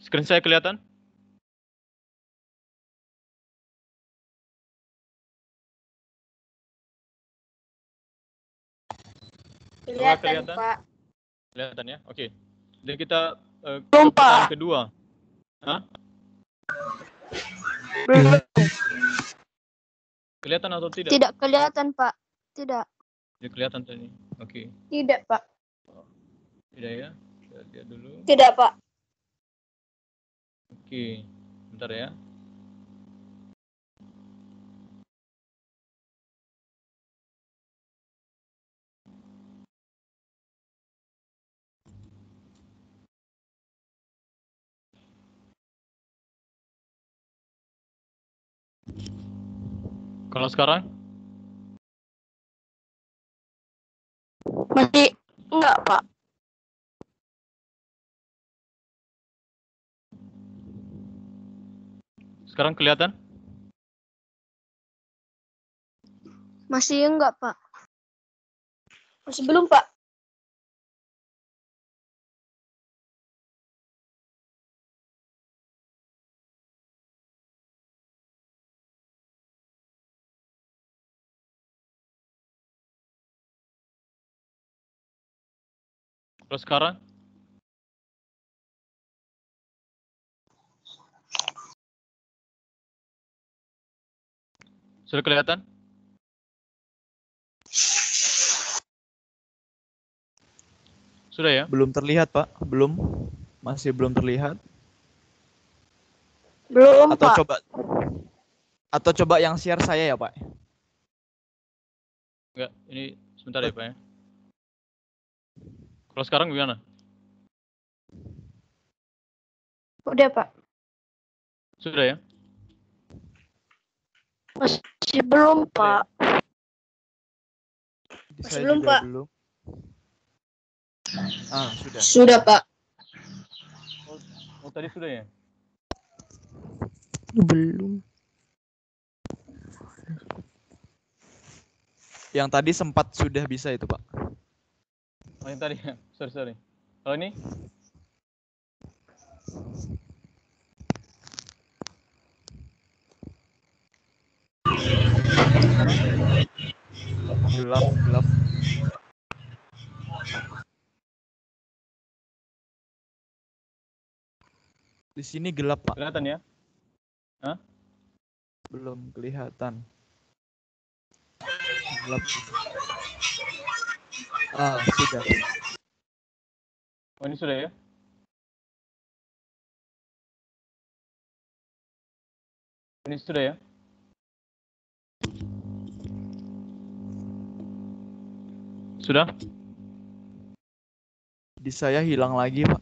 Screen saya kelihatan? Kelihatan, Pak. Kelihatan ya? Oke. Jadi kita Belum, ke pertanyaan Pak. kedua. Hah? Belum. Kelihatan atau tidak? Tidak kelihatan, Pak. Tidak. Tidak kelihatan tadi. Oke. Tidak, Pak. Tidak ya? Kita lihat dulu. Tidak, Pak. Oke. Bentar ya. Kalau sekarang? Masih enggak, Pak. Sekarang kelihatan? Masih enggak, Pak. Masih belum, Pak. Kalau sekarang? Sudah kelihatan? Sudah ya? Belum terlihat, Pak. Belum. Masih belum terlihat. Belum, Pak. Atau coba yang share saya ya, Pak. Enggak, ini sebentar ya, Pak ya. Kalau sekarang gimana? Udah, Pak. Sudah ya? Masih belum, Pak. Masih belum, Pak. Belum. Ah, sudah. Sudah, Pak. Oh, tadi sudah ya? Belum. Yang tadi sempat sudah bisa itu, Pak. Oh, yang tadi ya? Sorry. Kalau ini? Gelap. Di sini gelap, Pak. Kelihatan ya? Hah? Belum kelihatan. Gelap. Ah, sudah. Oh, ini sudah ya? Ini sudah ya? Sudah? Di saya hilang lagi, Pak.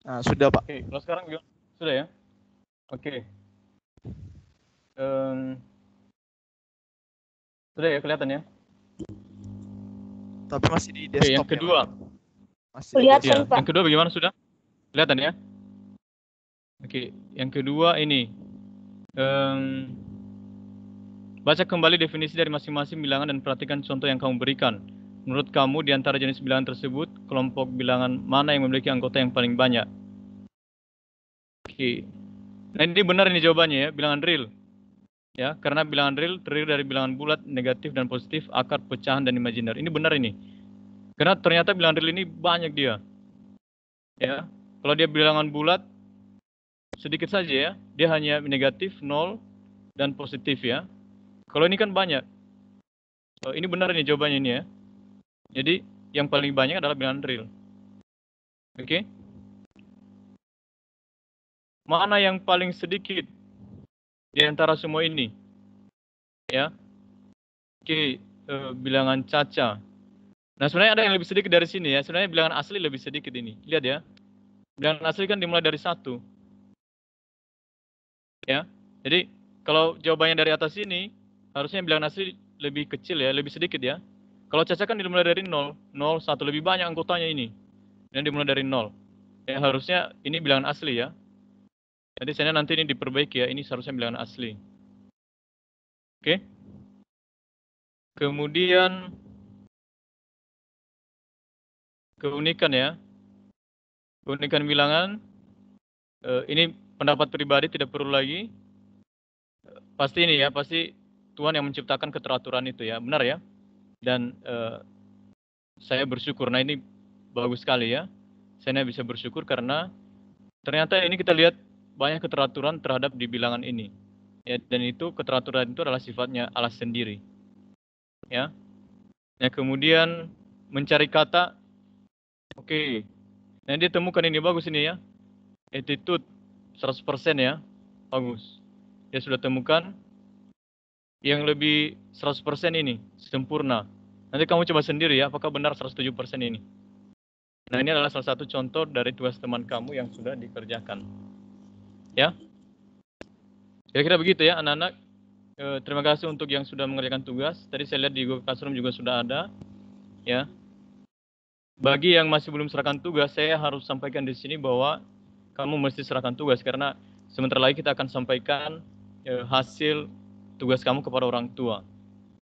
Nah, sudah, Pak. Oke, kalau sekarang gimana? Sudah ya? Oke. Sudah ya, kelihatan ya? Tapi masih di Oke, desktop. yang kedua. Ya, Pak? Masih Kelihatan, Ya, Pak. yang kedua bagaimana sudah? Kelihatan ya? Oke, yang kedua ini. Baca kembali definisi dari masing-masing bilangan dan perhatikan contoh yang kamu berikan. Menurut kamu, di antara jenis bilangan tersebut, kelompok bilangan mana yang memiliki anggota yang paling banyak? Oke. Nah, ini benar ini jawabannya ya, bilangan real. Ya, karena bilangan real terdiri dari bilangan bulat, negatif dan positif, akar, pecahan dan imajiner. Ini benar ini. Karena ternyata bilangan real ini banyak dia. Ya. Kalau dia bilangan bulat, sedikit saja ya. Dia hanya negatif, 0, dan positif ya. Kalau ini kan banyak. Ini benar nih jawabannya ini ya. Jadi yang paling banyak adalah bilangan real. Oke? Mana yang paling sedikit di antara semua ini? Ya. Oke, bilangan caca. Nah, sebenarnya ada yang lebih sedikit dari sini ya. Sebenarnya bilangan asli lebih sedikit ini. Lihat ya. Bilangan asli kan dimulai dari 1. Ya. Jadi, kalau jawabannya dari atas ini, harusnya bilangan asli lebih kecil ya, lebih sedikit ya. Kalau caca kan dimulai dari 0, 0, 1, lebih banyak anggotanya ini. Dan dimulai dari 0. Ya, harusnya ini bilangan asli ya. Jadi saya nanti ini diperbaiki ya, ini seharusnya bilangan asli. Oke. Kemudian keunikan ya. Keunikan bilangan, ini pendapat pribadi tidak perlu lagi. Pasti ini ya, pasti Tuhan yang menciptakan keteraturan itu ya, benar ya. Dan saya bersyukur, nah ini bagus sekali ya. Saya bisa bersyukur karena ternyata ini kita lihat banyak keteraturan terhadap di bilangan ini. Ya, dan itu keteraturan itu adalah sifatnya Allah sendiri. Ya. Nah, kemudian mencari kata, oke. Nah, dia temukan ini bagus ini ya. Attitude 100% ya. Bagus. Dia sudah temukan yang lebih 100% ini, sempurna. Nanti kamu coba sendiri ya, apakah benar 107% ini. Nah, ini adalah salah satu contoh dari tugas teman kamu yang sudah dikerjakan. Ya. Kira-kira begitu ya, anak-anak. Terima kasih untuk yang sudah mengerjakan tugas. Tadi saya lihat di Google Classroom juga sudah ada. Ya. Bagi yang masih belum serahkan tugas, saya harus sampaikan di sini bahwa kamu mesti serahkan tugas karena sebentar lagi kita akan sampaikan hasil tugas kamu kepada orang tua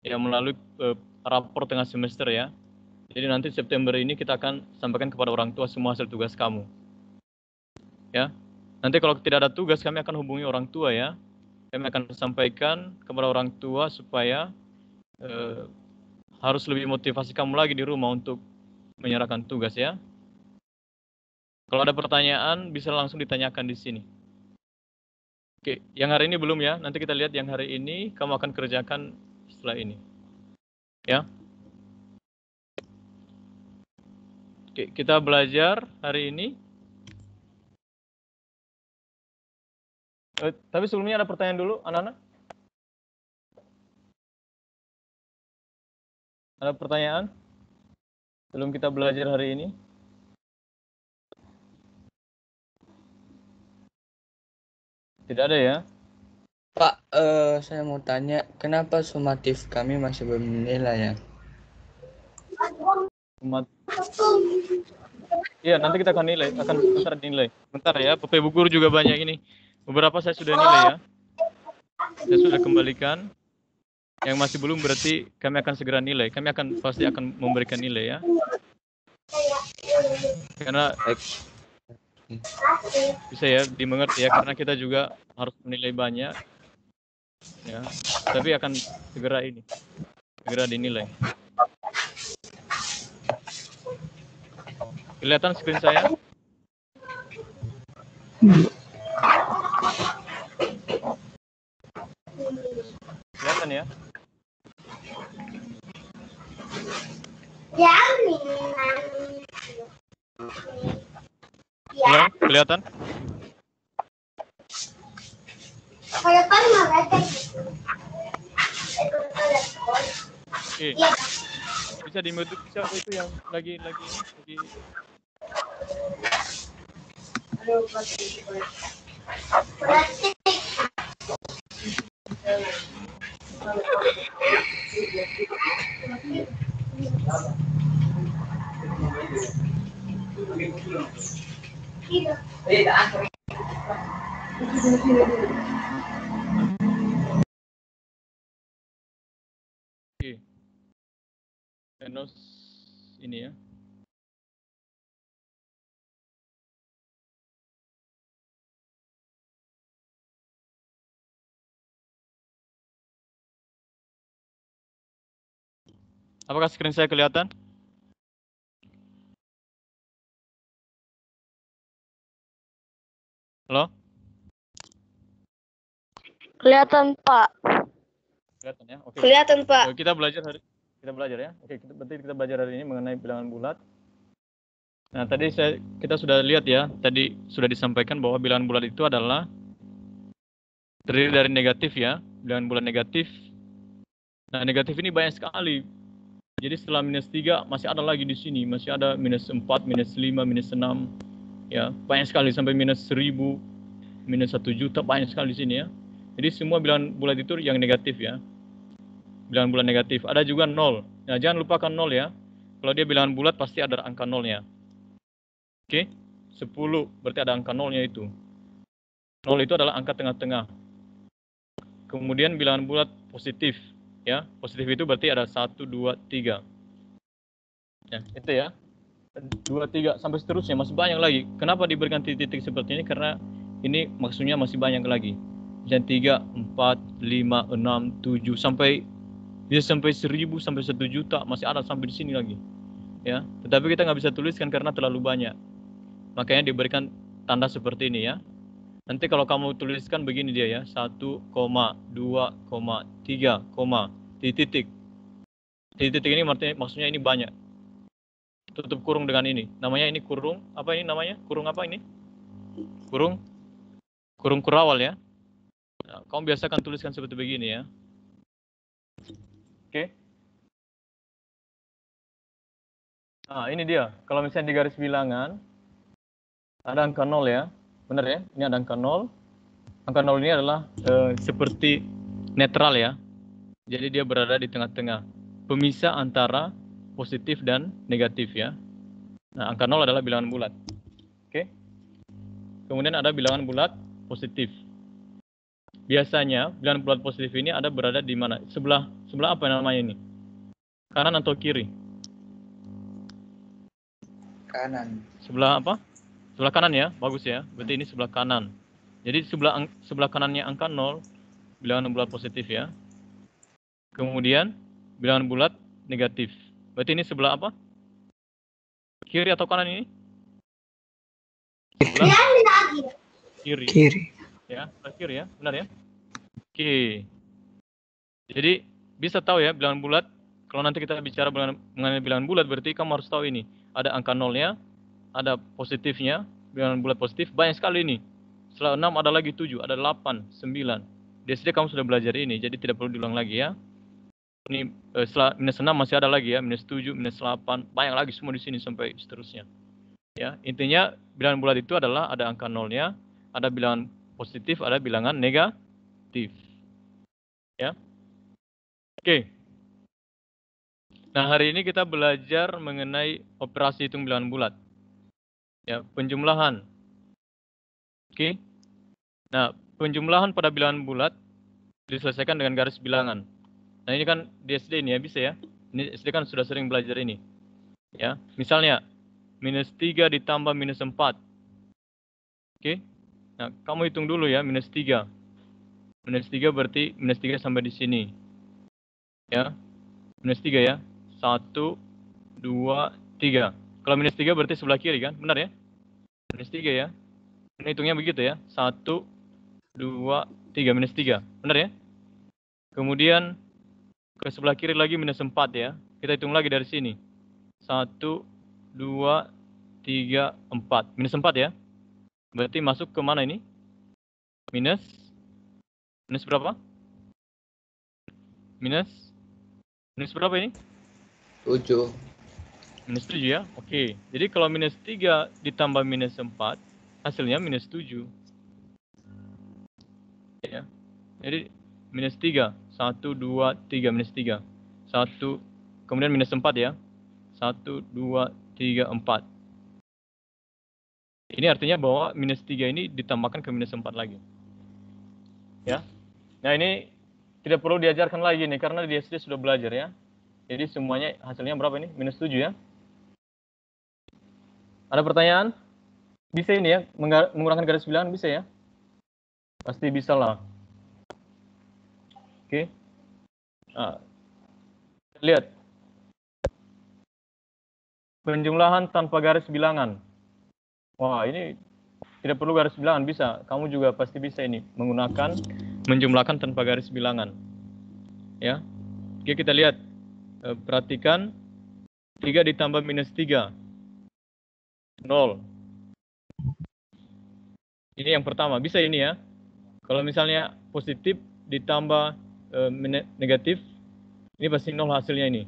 ya melalui rapor tengah semester ya. Jadi nanti September ini kita akan sampaikan kepada orang tua semua hasil tugas kamu. Ya. Nanti kalau tidak ada tugas kami akan hubungi orang tua ya. Kami akan sampaikan kepada orang tua supaya harus lebih motivasi kamu lagi di rumah untuk menyerahkan tugas ya. Kalau ada pertanyaan bisa langsung ditanyakan di sini. Oke, yang hari ini belum ya. Nanti kita lihat yang hari ini kamu akan kerjakan setelah ini. Ya. Oke, kita belajar hari ini. Tapi sebelumnya ada pertanyaan dulu, anak-anak. Ada pertanyaan? Sebelum kita belajar hari ini. Tidak ada ya? Pak, saya mau tanya, kenapa sumatif kami masih belum dinilai ya? Iya, nanti kita akan nilai, akan bentar dinilai. Bentar ya, Bapak Ibu guru juga banyak ini. Beberapa saya sudah nilai ya. Saya sudah kembalikan. Yang masih belum berarti kami akan segera nilai. Kami pasti akan memberikan nilai ya. Karena bisa ya dimengerti ya, karena kita juga harus menilai banyak. Ya, tapi akan segera dinilai. Kelihatan screen saya? Kelihatan ya? Halo, kelihatan? Oke. Bisa dimute bisa itu yang lagi. Oke. Enos ini ya. Apakah screen saya kelihatan? Halo? Kelihatan, Pak. Kelihatan ya? Oke. Kelihatan, Pak. Kita belajar ya. Oke, berarti kita belajar hari ini mengenai bilangan bulat. Nah, tadi kita sudah lihat ya, tadi sudah disampaikan bahwa bilangan bulat itu adalah terdiri dari negatif ya, bilangan bulat negatif. Nah, negatif ini banyak sekali. Jadi setelah minus 3 masih ada lagi di sini, masih ada minus 4, minus 5, minus 6. Ya, banyak sekali sampai minus 1000, minus 1 juta, banyak sekali di sini ya. Jadi semua bilangan bulat itu yang negatif ya. Bilangan bulat negatif. Ada juga 0. Nah, jangan lupakan 0 ya. Kalau dia bilangan bulat pasti ada angka 0-nya. Oke, 10 berarti ada angka 0-nya itu. 0 itu adalah angka tengah-tengah. Kemudian bilangan bulat positif. Ya, positif itu berarti ada 1, 2, 3. Ya, itu ya. 2, 3, sampai seterusnya. Masih banyak lagi. Kenapa diberikan titik-titik seperti ini? Karena ini maksudnya masih banyak lagi. Misalnya 3, 4, 5, 6, 7, sampai 1000, sampai 1 juta. Masih ada sampai di sini lagi. Ya, tetapi kita nggak bisa tuliskan karena terlalu banyak. Makanya diberikan tanda seperti ini ya. Nanti kalau kamu tuliskan begini dia ya, 1, 2, 3, titik. Titik ini maksudnya ini banyak. Tutup kurung dengan ini. Namanya ini kurung, apa ini namanya? Kurung apa ini? Kurung kurawal ya. Nah, kamu biasakan tuliskan seperti begini ya. Oke. Nah, ini dia. Kalau misalnya di garis bilangan, ada angka 0 ya. Benar ya? Ini ada angka 0. Angka 0 ini adalah seperti netral ya. Jadi dia berada di tengah-tengah. Pemisah antara positif dan negatif ya. Nah, angka 0 adalah bilangan bulat. Oke. Kemudian ada bilangan bulat positif. Biasanya bilangan bulat positif ini ada berada di mana? Sebelah apa namanya ini? Kanan atau kiri? Kanan. Sebelah apa? Sebelah kanan ya. Bagus ya. Berarti ini sebelah kanan. Jadi sebelah kanannya angka 0, bilangan bulat positif ya. Kemudian bilangan bulat negatif. Berarti ini sebelah apa? Kiri atau kanan ini? Sebelah kiri. Ya, sebelah kiri ya. Benar ya? Oke. Jadi bisa tahu ya bilangan bulat. Kalau nanti kita bicara mengenai bilangan bulat, berarti kamu harus tahu ini. Ada angka 0-nya, ada positifnya, bilangan bulat positif, banyak sekali ini. Setelah 6 ada lagi 7, ada 8, 9. Di SD kamu sudah belajar ini, jadi tidak perlu diulang lagi ya. Ini setelah minus 6 masih ada lagi ya, minus 7, minus 8, banyak lagi semua di sini sampai seterusnya. Ya, intinya bilangan bulat itu adalah ada angka 0-nya, ada bilangan positif, ada bilangan negatif. Ya. Oke. Nah, hari ini kita belajar mengenai operasi hitung bilangan bulat. Ya, penjumlahan. Oke. Nah, penjumlahan pada bilangan bulat diselesaikan dengan garis bilangan. Nah, ini kan di SD ini ya, bisa ya. Ini SD kan sudah sering belajar ini. Ya, misalnya minus 3 ditambah minus 4. Oke. Nah, kamu hitung dulu ya, minus 3. Minus 3 berarti minus 3 sampai di sini. Ya. Minus 3 ya. 1, 2, 3. Kalau minus 3 berarti sebelah kiri kan? Benar ya? Minus 3 ya. Ini hitungnya begitu ya. 1, 2, 3. Minus 3. Benar ya? Kemudian ke sebelah kiri lagi minus 4 ya. Kita hitung lagi dari sini. 1, 2, 3, 4. Minus 4 ya. Berarti masuk ke mana ini? Minus berapa? Minus berapa ini? 7. Minus 7 ya. Oke. Jadi kalau minus 3 ditambah minus 4, hasilnya minus 7. Ya. Jadi minus 3. 1, 2, 3. Minus 3. 1. Kemudian minus 4 ya. 1, 2, 3, 4. Ini artinya bahwa minus 3 ini ditambahkan ke minus 4 lagi. Ya. Nah, ini tidak perlu diajarkan lagi nih, karena di SD sudah belajar ya. Jadi semuanya hasilnya berapa ini? Minus 7 ya. Ada pertanyaan? Bisa ini ya, mengurangkan garis bilangan bisa ya? Pasti bisa lah. Oke. Nah, lihat. Penjumlahan tanpa garis bilangan. Wah, ini Tidak perlu garis bilangan, bisa. Kamu juga pasti bisa ini menggunakan menjumlahkan tanpa garis bilangan. Ya. Oke, kita lihat. Perhatikan 3 ditambah minus 3. 0. Ini yang pertama. Bisa ini ya. Kalau misalnya positif ditambah negatif, ini pasti 0 hasilnya ini.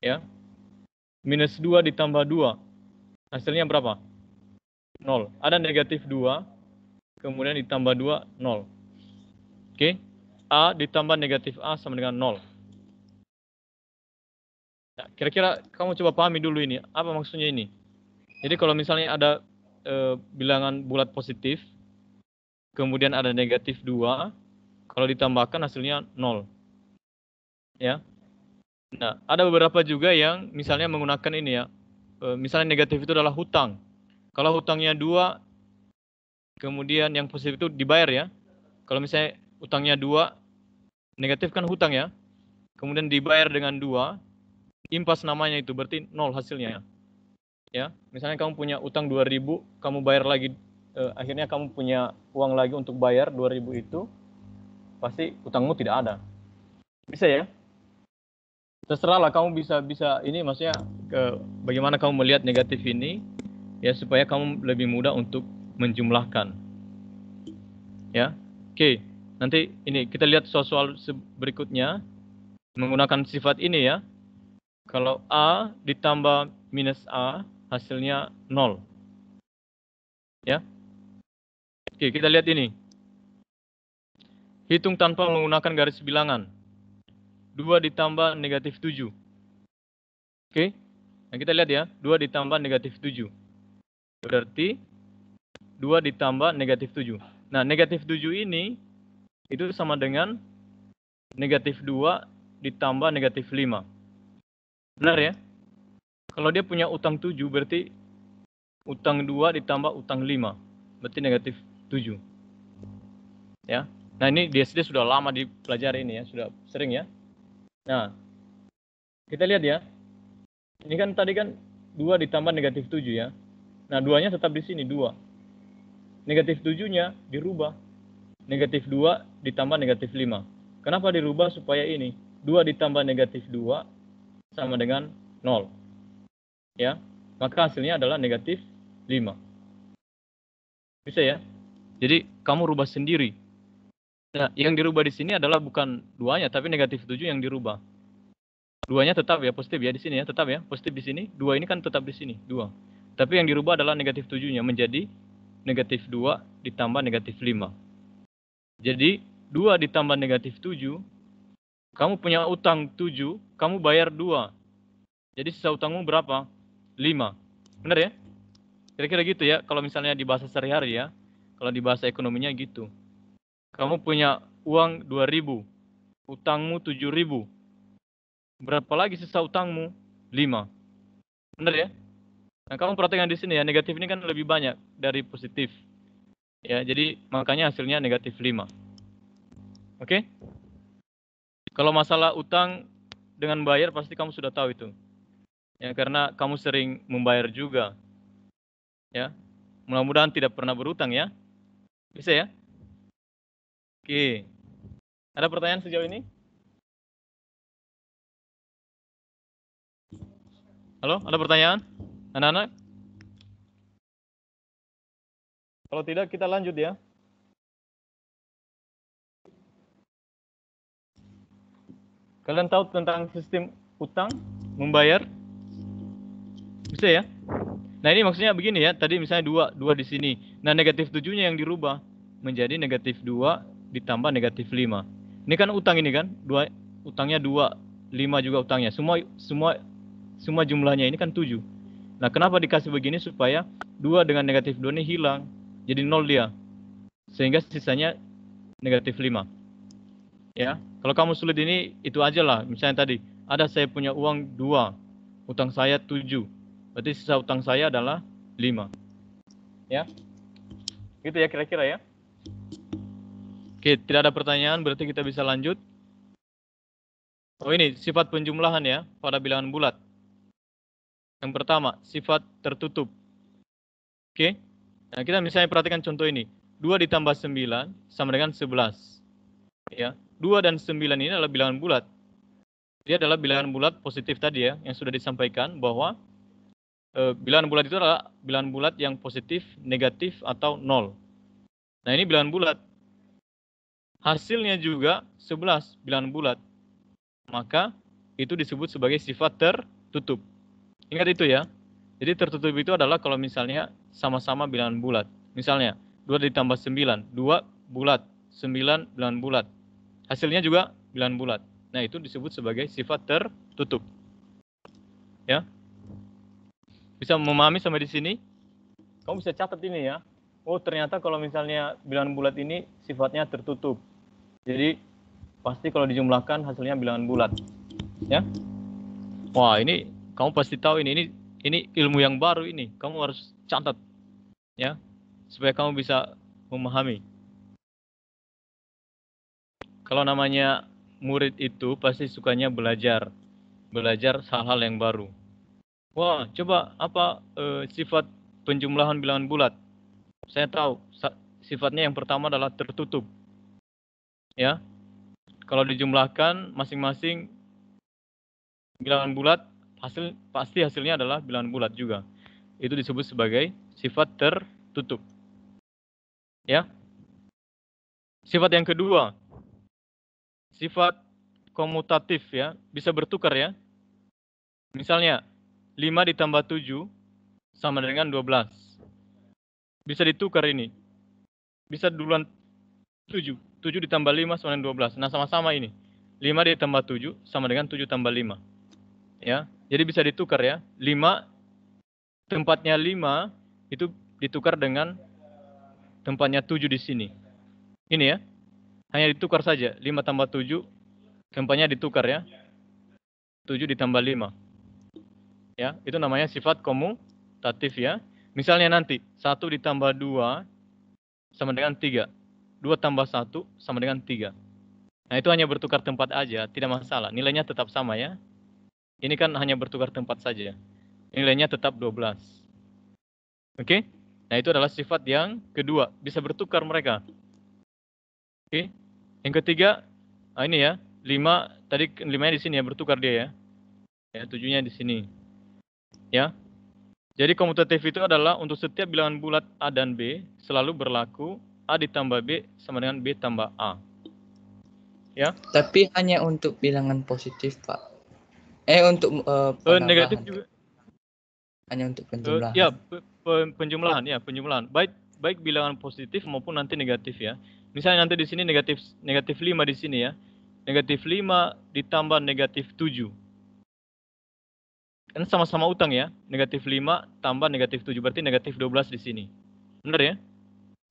Ya. Minus 2 ditambah 2. Hasilnya berapa? 0. Ada negatif 2, kemudian ditambah 2, 0. Oke. A ditambah negatif A sama dengan 0. Nah, kira-kira kamu coba pahami dulu ini. Apa maksudnya ini? Jadi kalau misalnya ada bilangan bulat positif, kemudian ada negatif 2, kalau ditambahkan hasilnya 0. Ya. Nah, ada beberapa juga yang misalnya menggunakan ini ya. Misalnya negatif itu adalah hutang. Kalau hutangnya 2, kemudian yang positif itu dibayar ya. Kalau misalnya hutangnya 2, negatif kan hutang ya. Kemudian dibayar dengan 2, impas namanya itu, berarti 0 hasilnya. Ya, misalnya kamu punya utang 2.000, kamu bayar lagi, akhirnya kamu punya uang lagi untuk bayar 2.000 itu, pasti utangmu tidak ada. Bisa ya? Terserahlah kamu bisa ini maksudnya bagaimana kamu melihat negatif ini ya supaya kamu lebih mudah untuk menjumlahkan. Ya. Oke, nanti ini kita lihat soal berikutnya menggunakan sifat ini ya. Kalau A ditambah minus A hasilnya 0. Ya. Oke, kita lihat ini. Hitung tanpa menggunakan garis bilangan. 2 ditambah negatif 7. Oke. Nah, kita lihat ya. 2 ditambah negatif 7. Berarti 2 ditambah negatif 7. Nah, negatif 7 ini itu sama dengan negatif 2 ditambah negatif 5. Benar ya? Kalau dia punya utang 7, berarti utang 2 ditambah utang 5. Berarti negatif 7. Ya. Nah, ini di SD sudah lama dipelajari ini ya. Sudah sering ya. Nah, kita lihat ya. Ini kan tadi kan 2 ditambah negatif 7 ya. Nah, 2-nya tetap di sini, 2. Negatif 7-nya dirubah. Negatif 2 ditambah negatif 5. Kenapa dirubah? Supaya ini. 2 ditambah negatif 2 sama dengan 0. Ya. Maka hasilnya adalah negatif 5. Bisa ya? Jadi, kamu rubah sendiri. Nah, yang dirubah di sini adalah bukan 2-nya, tapi negatif 7 yang dirubah. 2-nya tetap ya, positif ya di sini ya, tetap ya, positif di sini. 2 ini kan tetap di sini, 2. Tapi yang dirubah adalah negatif 7-nya menjadi negatif 2 ditambah negatif 5. Jadi, 2 ditambah negatif 7, kamu punya utang 7, kamu bayar 2. Jadi sisa utangmu berapa? 5. Benar ya? Kira-kira gitu ya, kalau misalnya di bahasa sehari-hari ya. Kalau di bahasa ekonominya gitu. Kamu punya uang 2.000, utangmu 7.000. Berapa lagi sisa utangmu? 5. Benar ya? Nah, kamu perhatikan di sini ya, negatif ini kan lebih banyak dari positif. Ya, jadi makanya hasilnya negatif 5. Oke? Kalau masalah utang dengan bayar pasti kamu sudah tahu itu. Ya, karena kamu sering membayar juga. Ya. Mudah-mudahan tidak pernah berutang ya. Bisa ya? Oke. Ada pertanyaan sejauh ini? Halo, ada pertanyaan? Anak-anak? Kalau tidak, kita lanjut ya. Kalian tahu tentang sistem utang, membayar? Bisa ya? Nah, ini maksudnya begini ya. Tadi misalnya 2 di sini. Nah, negatif 7-nya yang dirubah menjadi negatif 2 ditambah negatif 5. Ini kan utang ini kan? Utangnya 2, 5 juga utangnya. Semua jumlahnya ini kan 7. Nah, kenapa dikasih begini? Supaya 2 dengan negatif 2 ini hilang. Jadi 0 dia. Sehingga sisanya negatif 5. Ya. Kalau kamu sulit ini, itu aja lah. Misalnya tadi, ada saya punya uang 2. Utang saya 7. Berarti sisa utang saya adalah 5. Ya. Gitu ya kira-kira ya. Oke, tidak ada pertanyaan, berarti kita bisa lanjut. Oh, ini sifat penjumlahan ya pada bilangan bulat. Yang pertama, sifat tertutup. Oke. Nah, kita misalnya perhatikan contoh ini. 2 ditambah 9 sama dengan 11. Ya, 2 dan 9 ini adalah bilangan bulat. Dia adalah bilangan bulat positif tadi ya, yang sudah disampaikan bahwa bilangan bulat itu adalah bilangan bulat yang positif, negatif, atau 0. Nah, ini bilangan bulat. Hasilnya juga 11 bilangan bulat. Maka itu disebut sebagai sifat tertutup. Ingat itu ya. Jadi tertutup itu adalah kalau misalnya sama-sama bilangan bulat. Misalnya 2 ditambah 9, 2 bulat, 9 bilangan bulat. Hasilnya juga bilangan bulat. Nah, itu disebut sebagai sifat tertutup. Ya. Bisa memahami sampai di sini? Kamu bisa catat ini ya. Oh, ternyata kalau misalnya bilangan bulat ini sifatnya tertutup. Jadi pasti kalau dijumlahkan hasilnya bilangan bulat. Ya. Wah, ini kamu pasti tahu ini ilmu yang baru ini. Kamu harus catat. Ya. Supaya kamu bisa memahami. Kalau namanya murid itu pasti sukanya belajar hal-hal yang baru. Wah, coba apa sifat penjumlahan bilangan bulat? Saya tahu sifatnya yang pertama adalah tertutup. Ya. Kalau dijumlahkan masing-masing bilangan bulat, pasti hasilnya adalah bilangan bulat juga. Itu disebut sebagai sifat tertutup. Ya. Sifat yang kedua, sifat komutatif ya, bisa bertukar ya. Misalnya 5 ditambah 7 sama dengan 12. Bisa ditukar ini. Bisa duluan 7. 7 ditambah 5 sama dengan 12. Nah, sama-sama ini. 5 ditambah 7 sama dengan 7 tambah 5. Ya. Jadi bisa ditukar ya. 5 tempatnya 5 itu ditukar dengan tempatnya 7 di sini. Ini ya. Hanya ditukar saja. 5 tambah 7 tempatnya ditukar ya. 7 ditambah 5. Ya, itu namanya sifat komutatif ya. Misalnya nanti 1 ditambah 2 sama dengan 3. 2 tambah 1 sama dengan 3. Nah, itu hanya bertukar tempat aja, tidak masalah. Nilainya tetap sama ya. Ini kan hanya bertukar tempat saja. Nilainya tetap 12. Oke? Nah, itu adalah sifat yang kedua. Bisa bertukar mereka. Oke? Yang ketiga, ini ya. 5, tadi 5-nya di sini ya, bertukar dia ya. Ya, 7-nya di sini. Ya. Jadi komutatif itu adalah untuk setiap bilangan bulat A dan B selalu berlaku A ditambah B sama dengan B tambah A. Ya. Tapi hanya untuk bilangan positif, Pak. Untuk penambahan. Negatif juga. Hanya untuk penjumlahan. Ya, penjumlahan ya, penjumlahan. Baik bilangan positif maupun nanti negatif ya. Misalnya nanti di sini negatif 5 di sini ya. Negatif 5 ditambah negatif 7. Kan sama-sama utang ya. Negatif 5 tambah negatif 7 berarti negatif 12 di sini. Benar ya?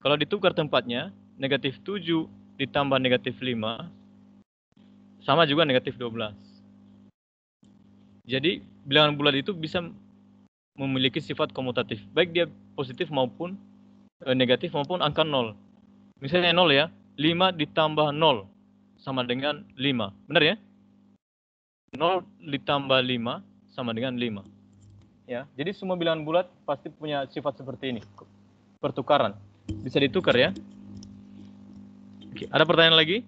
Kalau ditukar tempatnya, negatif 7 ditambah negatif 5 sama juga negatif 12. Jadi bilangan bulat itu bisa memiliki sifat komutatif. Baik dia positif maupun negatif maupun angka 0. Misalnya 0 ya. 5 ditambah 0 sama dengan 5. Benar ya? 0 ditambah 5 sama dengan 5. Ya, jadi semua bilangan bulat pasti punya sifat seperti ini. Pertukaran. Bisa ditukar ya. Oke, ada pertanyaan lagi?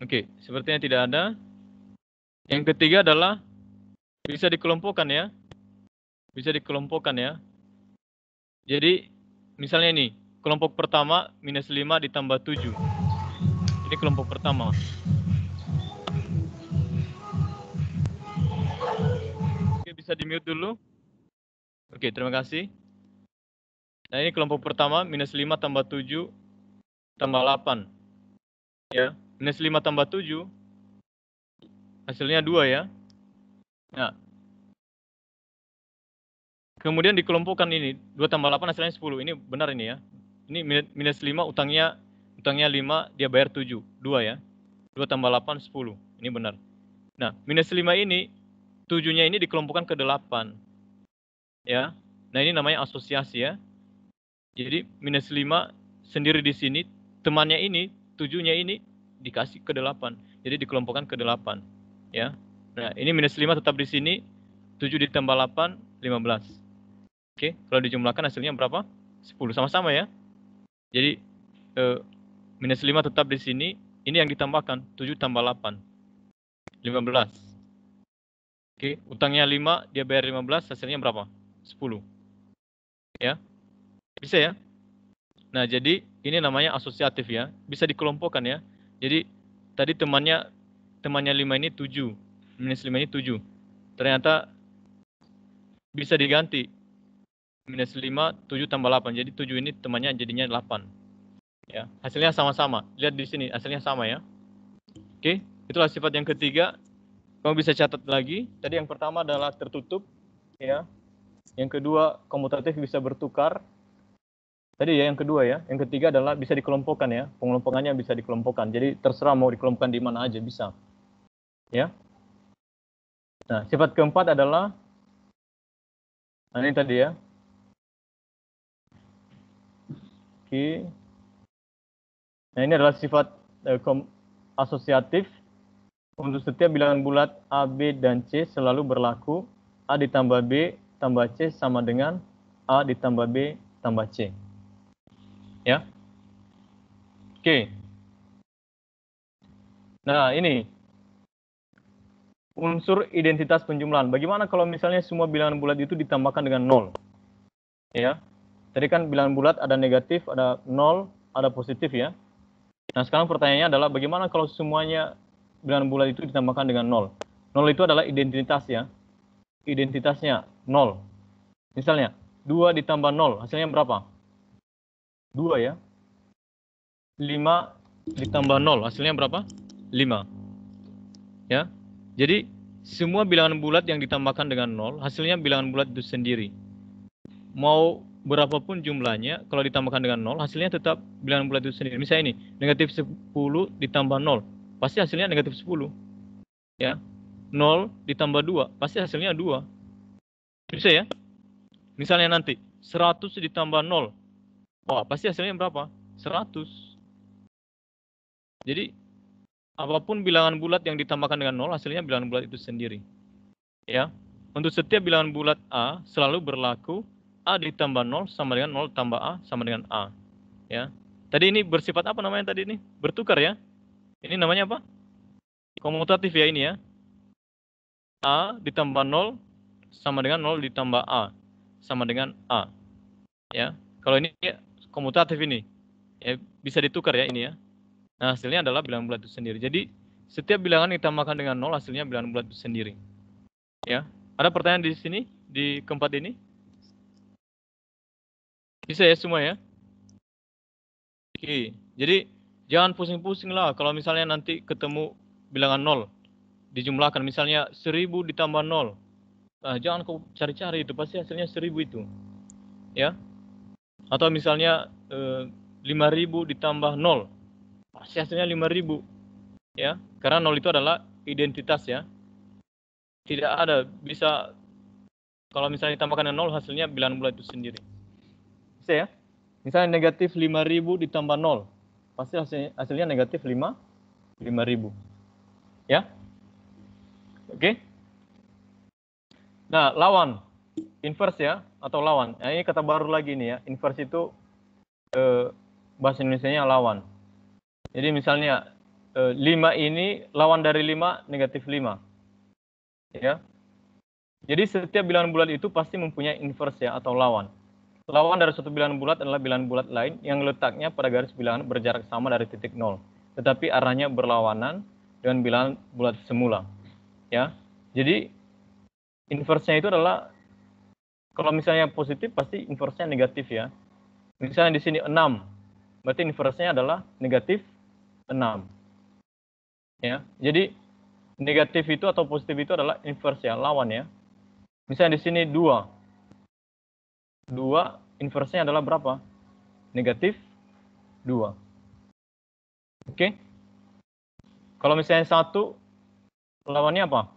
Oke, sepertinya tidak ada. Yang ketiga adalah bisa dikelompokkan ya. Bisa dikelompokkan ya. Jadi, misalnya ini, kelompok pertama minus 5 ditambah 7. Ini kelompok pertama. Oke, bisa di-mute dulu. Oke, terima kasih. Nah, ini kelompok pertama, minus 5 tambah 7 tambah 8. Ya, minus 5 tambah 7, hasilnya 2 ya. Nah, kemudian dikelompokkan ini, 2 tambah 8 hasilnya 10. Ini benar ini ya. Ini minus 5, utangnya 5, dia bayar 7. 2 ya. 2 tambah 8, 10. Ini benar. Nah, minus 5 ini, 7-nya ini dikelompokkan ke 8. Ya. Nah, ini namanya asosiasi ya. Jadi, minus 5 sendiri di sini, temannya ini, 7-nya ini, dikasih ke 8. Jadi, dikelompokkan ke 8. Ya. Nah, ini minus 5 tetap di sini. 7 ditambah 8, 15. Oke, kalau dijumlahkan hasilnya berapa? 10. Sama-sama ya. Jadi, minus 5 tetap di sini. Ini yang ditambahkan. 7 tambah 8. 15. Oke, utangnya 5, dia bayar 15, hasilnya berapa? 10. Ya, bisa ya? Nah, jadi ini namanya asosiatif ya. Bisa dikelompokkan ya. Jadi, tadi temannya 5 ini 7. Minus 5 ini 7. Ternyata bisa diganti. Minus 5, 7 tambah 8. Jadi 7 ini temannya jadinya 8. Ya, hasilnya sama-sama. Lihat di sini, hasilnya sama ya. Oke, itulah sifat yang ketiga. Kamu bisa catat lagi. Tadi yang pertama adalah tertutup, ya. Yang kedua, komutatif bisa bertukar. Tadi ya yang kedua ya. Yang ketiga adalah bisa dikelompokkan ya. Pengelompokannya bisa dikelompokkan. Jadi terserah mau dikelompokkan di mana aja bisa. Ya. Nah, sifat keempat adalah ini tadi ya. Oke. Nah, ini adalah sifat asosiatif. Untuk setiap bilangan bulat A, B, dan C selalu berlaku A ditambah B tambah C sama dengan A ditambah B tambah C. Ya. Oke. Nah, ini unsur identitas penjumlahan. Bagaimana kalau misalnya semua bilangan bulat itu ditambahkan dengan 0? Ya. Tadi kan bilangan bulat ada negatif, ada 0, ada positif ya. Nah, sekarang pertanyaannya adalah bagaimana kalau semuanya bilangan bulat itu ditambahkan dengan 0? 0 itu adalah identitas ya. Identitasnya 0. Misalnya, 2 ditambah 0, hasilnya berapa? 2 ya. 5 ditambah 0, hasilnya berapa? 5. Ya. Jadi, semua bilangan bulat yang ditambahkan dengan 0, hasilnya bilangan bulat itu sendiri. Mau berapapun jumlahnya, kalau ditambahkan dengan 0, hasilnya tetap bilangan bulat itu sendiri. Misalnya ini, negatif 10 ditambah 0, pasti hasilnya negatif 10. Ya. 0 ditambah 2, pasti hasilnya 2. Bisa ya? Misalnya nanti, 100 ditambah 0, wah, pasti hasilnya berapa? 100. Jadi, apapun bilangan bulat yang ditambahkan dengan 0, hasilnya bilangan bulat itu sendiri. Ya. Untuk setiap bilangan bulat A, selalu berlaku A ditambah 0 sama dengan 0 tambah A sama dengan A. Ya. Tadi ini bersifat apa namanya tadi ini? Bertukar ya. Ini namanya apa? Komutatif ya ini ya. A ditambah 0 sama dengan 0 ditambah A sama dengan A. Ya. Kalau ini komutatif ini. Ya, bisa ditukar ya ini ya. Nah, hasilnya adalah bilangan bulat itu sendiri. Jadi, setiap bilangan ditambahkan dengan 0, hasilnya bilangan bulat itu sendiri. Ya. Ada pertanyaan di sini, di keempat ini? Bisa ya semua ya? Oke. Jadi, jangan pusing-pusing lah kalau misalnya nanti ketemu bilangan 0. Dijumlahkan misalnya 1000 ditambah 0. Nah, jangan kau cari-cari itu, pasti hasilnya 1000 itu. Ya. Atau misalnya 5000 ditambah 0. Pasti hasilnya 5000. Ya, karena 0 itu adalah identitas ya. Tidak ada bisa kalau misalnya ditambahkan dengan 0 hasilnya bilangan bulat itu sendiri. Bisa ya? Misalnya negatif 5000 ditambah 0. Pasti hasilnya negatif 5000. Ya? Oke? Nah, lawan. Inverse ya, atau lawan. Nah, ini kata baru lagi nih ya. Inverse itu bahasa Indonesianya lawan. Jadi misalnya 5 ini lawan dari 5 negatif 5. Ya. Jadi setiap bilangan bulat itu pasti mempunyai inverse ya, atau lawan. Lawan dari suatu bilangan bulat adalah bilangan bulat lain yang letaknya pada garis bilangan berjarak sama dari titik 0. Tetapi arahnya berlawanan dengan bilangan bulat semula. Ya. Jadi inverse-nya itu adalah kalau misalnya positif pasti inverse-nya negatif ya. Misalnya di sini 6. Berarti inverse-nya adalah negatif 6. Ya. Jadi negatif itu atau positif itu adalah inverse ya, lawan ya. Misalnya di sini 2. 2 inverse-nya adalah berapa? Negatif 2. Oke. Kalau misalnya 1 lawannya apa?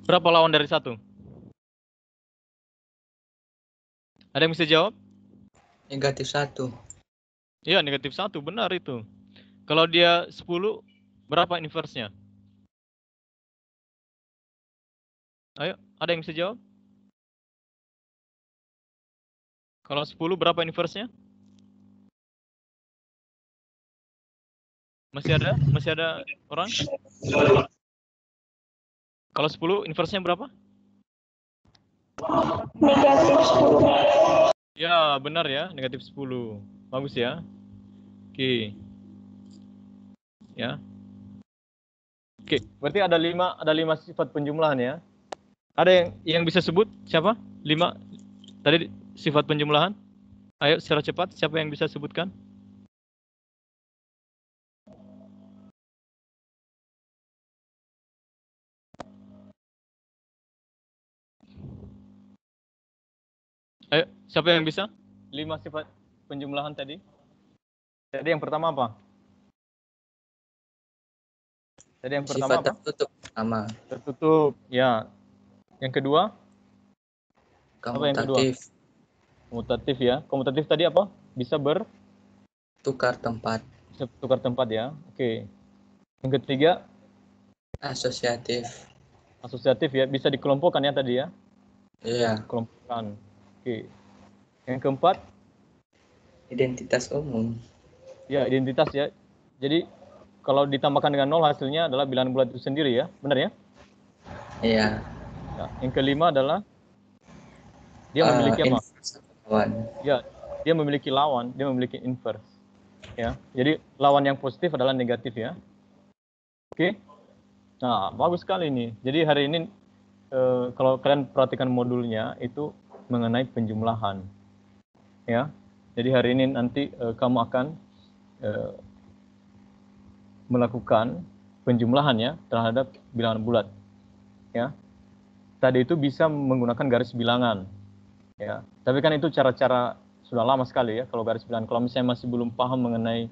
Berapa lawan dari 1? Ada yang bisa jawab? Negatif 1. Iya, negatif 1, benar itu. Kalau dia 10, berapa inverse-nya? Ayo, ada yang bisa jawab? Kalau 10 berapa inverse-nya? Masih ada? Masih ada orang? Kalau 10 inverse-nya berapa? Negatif 10. Ya, benar ya, negatif 10. Bagus ya. Oke. Ya. Oke, berarti ada 5 sifat penjumlahan ya. Ada yang bisa sebut siapa? 5 tadi sifat penjumlahan? Ayo secara cepat, siapa yang bisa sebutkan? Ayo, siapa yang bisa? 5 sifat penjumlahan tadi. Jadi yang pertama apa? Jadi yang pertama Sifat apa? tertutup pertama. Tertutup. Ya. Yang kedua? Apa yang kedua? Komutatif, Komutatif ya. Komutatif tadi apa? Bisa tukar tempat. tukar tempat ya. Oke. Yang ketiga, Asosiatif. asosiatif ya. Bisa dikelompokkan ya tadi ya. Iya. Kelompokkan. Oke. Yang keempat, Identitas umum. ya identitas ya. Jadi kalau ditambahkan dengan 0 hasilnya adalah bilangan bulat itu sendiri ya. Benar ya? Iya. Ya. Yang kelima adalah dia memiliki apa? Inverse lawan. Ya, dia memiliki lawan, dia memiliki inverse. Ya. Jadi lawan yang positif adalah negatif ya. Oke. Nah, bagus sekali nih. Jadi hari ini kalau kalian perhatikan modulnya itu mengenai penjumlahan. Ya. Jadi hari ini nanti kamu akan melakukan penjumlahan ya terhadap bilangan bulat. Ya. Tadi itu bisa menggunakan garis bilangan. Ya. Tapi kan itu cara-cara sudah lama sekali ya kalau garis bilangan. Kalau misalnya masih belum paham mengenai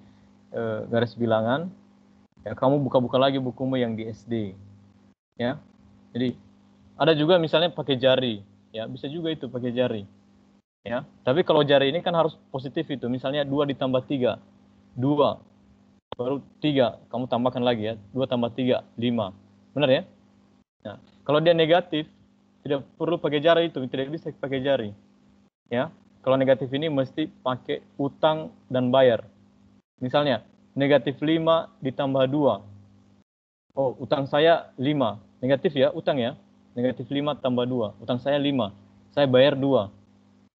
garis bilangan, ya kamu buka-buka lagi bukumu yang di SD. Ya. Jadi ada juga misalnya pakai jari, ya bisa juga itu pakai jari. Ya. Tapi kalau jari ini kan harus positif itu. Misalnya 2 ditambah 3, 2 baru 3, kamu tambahkan lagi ya. 2 tambah 3, 5. Benar ya? Nah, kalau dia negatif, tidak perlu pakai jari itu, tidak bisa pakai jari. Ya. Kalau negatif ini mesti pakai utang dan bayar. Misalnya, negatif 5 ditambah 2. Oh, utang saya 5. Negatif ya, utang ya. Negatif 5 tambah 2. Utang saya 5. Saya bayar 2.